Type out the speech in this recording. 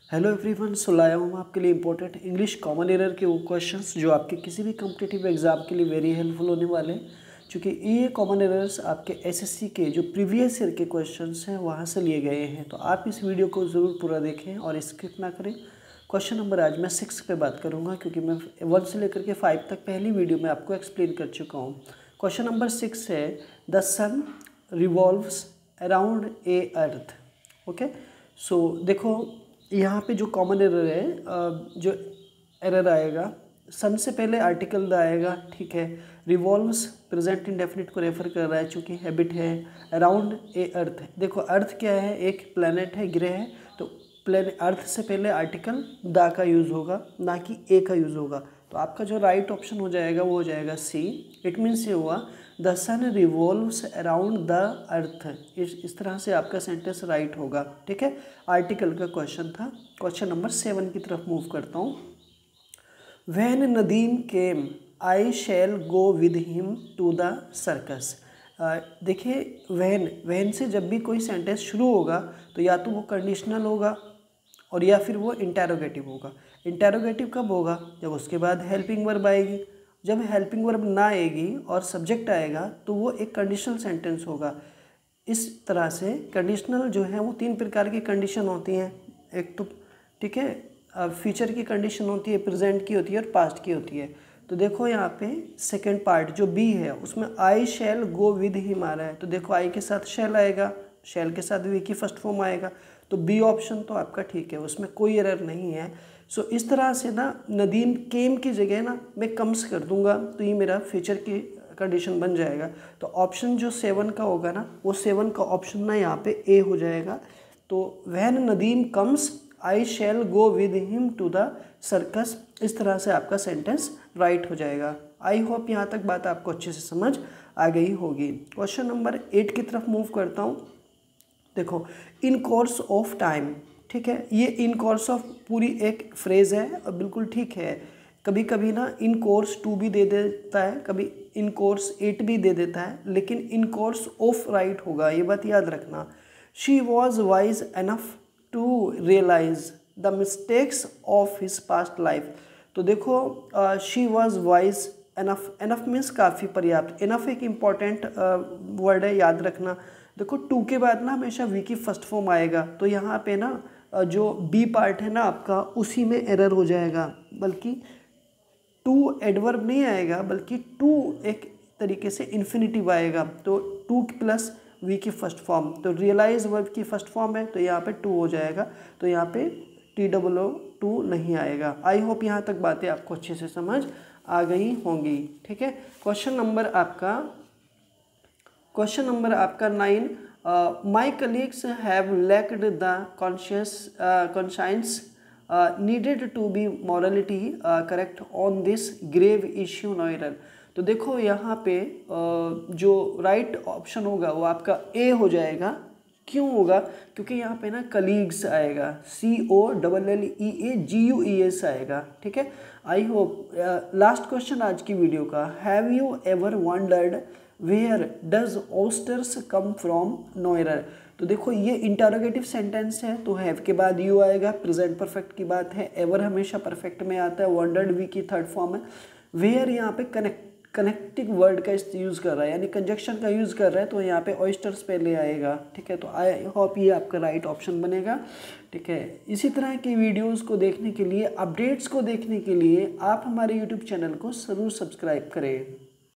Hello everyone, सो लाया हूँ मैं आपके लिए इंपॉर्टेंट इंग्लिश कॉमन एरर के वो क्वेश्चंस जो आपके किसी भी कॉम्पिटिटिव एग्जाम के लिए वेरी हेल्पफुल होने वाले हैं। क्योंकि ये कॉमन एरर्स आपके एसएससी के जो प्रीवियस ईयर के क्वेश्चंस हैं वहाँ से लिए गए हैं। तो आप इस वीडियो को ज़रूर पूरा देखें और स्किप ना करें। क्वेश्चन नंबर आज मैं 6 पे बात करूँगा, क्योंकि मैं 1 से लेकर के 5 तक पहली वीडियो में आपको एक्सप्लेन कर चुका हूँ। क्वेश्चन नंबर 6 है, the sun revolves around a earth. Okay, so देखो यहाँ पे जो कॉमन एरर है, जो एरर आएगा, सन से पहले आर्टिकल द आएगा, ठीक है। रिवॉल्व्स प्रेजेंट इंडेफिनिट को रेफर कर रहा है चूँकि हैबिट है। अराउंड ए अर्थ, देखो अर्थ क्या है, एक प्लैनेट है, ग्रह है। तो प्लेनेट अर्थ से पहले आर्टिकल द का यूज़ होगा, ना कि ए का यूज़ होगा। तो आपका जो राइट ऑप्शन हो जाएगा वो हो जाएगा सी। इट मीन्स ये हुआ the sun revolves around the earth. इस तरह से आपका सेंटेंस राइट होगा, ठीक है। आर्टिकल का क्वेश्चन था। क्वेश्चन नंबर 7 की तरफ मूव करता हूँ। When Nadeem came I shall go with him to the circus. देखिए, वहन से जब भी कोई सेंटेंस शुरू होगा तो या तो वो कंडीशनल होगा और या फिर वो इंटेरोगेटिव होगा। इंटेरोगेटिव कब होगा? जब उसके बाद हेल्पिंग वर्ब आएगी। जब हेल्पिंग वर्ब ना आएगी और सब्जेक्ट आएगा तो वो एक कंडीशनल सेंटेंस होगा। इस तरह से कंडीशनल जो है वो 3 प्रकार की कंडीशन होती हैं। एक तो, ठीक है, फ्यूचर की कंडीशन होती है, प्रेजेंट की होती है और पास्ट की होती है। तो देखो यहाँ पे सेकेंड पार्ट जो बी है उसमें आई शैल गो विद हिम आ रहा है। तो देखो आई के साथ शैल आएगा, शैल के साथ वी की फर्स्ट फॉर्म आएगा। तो बी ऑप्शन तो आपका ठीक है, उसमें कोई एरर नहीं है। सो इस तरह से ना नदीम केम की जगह ना मैं कम्स कर दूंगा तो ये मेरा फ्यूचर की कंडीशन बन जाएगा। तो ऑप्शन जो 7 का होगा ना, वो 7 का ऑप्शन ना यहाँ पे ए हो जाएगा। तो when Nadeem comes I shall go with him to the circus. इस तरह से आपका सेंटेंस राइट हो जाएगा। आई होप यहाँ तक बात आपको अच्छे से समझ आ गई होगी। क्वेश्चन नंबर 8 की तरफ मूव करता हूँ। देखो, इन कोर्स ऑफ टाइम, ठीक है, ये इन कोर्स ऑफ पूरी एक फ्रेज है और बिल्कुल ठीक है। कभी कभी ना इन कोर्स 2 भी दे देता है, कभी इन कोर्स 8 भी दे देता है, लेकिन इन कोर्स ऑफ राइट होगा, ये बात याद रखना। She was wise enough to realise the mistakes of his past life. तो देखो, she was wise enough, enough means काफ़ी, पर्याप्त। एनफ एक इम्पॉर्टेंट वर्ड है, याद रखना। देखो, टू के बाद ना हमेशा वी की फर्स्ट फॉर्म आएगा, तो यहाँ पे ना जो बी पार्ट है ना आपका, उसी में एरर हो जाएगा। बल्कि टू एडवर्ब नहीं आएगा, बल्कि टू एक तरीके से इन्फिनिटिव आएगा। तो टू प्लस वी की फर्स्ट फॉर्म, तो रियलाइज वर्ब की फर्स्ट फॉर्म है, तो यहाँ पे टू हो जाएगा। तो यहाँ पे TOO नहीं आएगा। आई होप यहाँ तक बातें आपको अच्छे से समझ आ गई होंगी, ठीक है। क्वेश्चन नंबर आपका 9। My colleagues have lacked the conscience needed to be morality correct on this grave issue नॉइरल। तो देखो यहाँ पे जो राइट ऑप्शन होगा वो आपका ए हो जाएगा। क्यों होगा? क्योंकि यहाँ पे ना कलीग्स आएगा, COLLEAGUES आएगा, ठीक है। आई होप लास्ट क्वेश्चन आज की वीडियो का, have you ever wondered where does oysters come from नॉइरर। तो देखो ये इंटरोगेटिव सेंटेंस है, तो हैव के बाद यू आएगा, प्रेजेंट परफेक्ट की बात है। एवर हमेशा परफेक्ट में आता है, वंडर्ड वी की थर्ड फॉर्म है। वेयर यहाँ पे कनेक्टिंग वर्ड का यूज़ कर रहा है, यानी कंजक्शन का यूज़ कर रहा है, तो यहाँ पे ऑयस्टर्स पहले आएगा, ठीक है। तो आई होप ये आपका राइट ऑप्शन बनेगा, ठीक है। इसी तरह की वीडियोस को देखने के लिए, अपडेट्स को देखने के लिए आप हमारे यूट्यूब चैनल को ज़रूर सब्सक्राइब करें।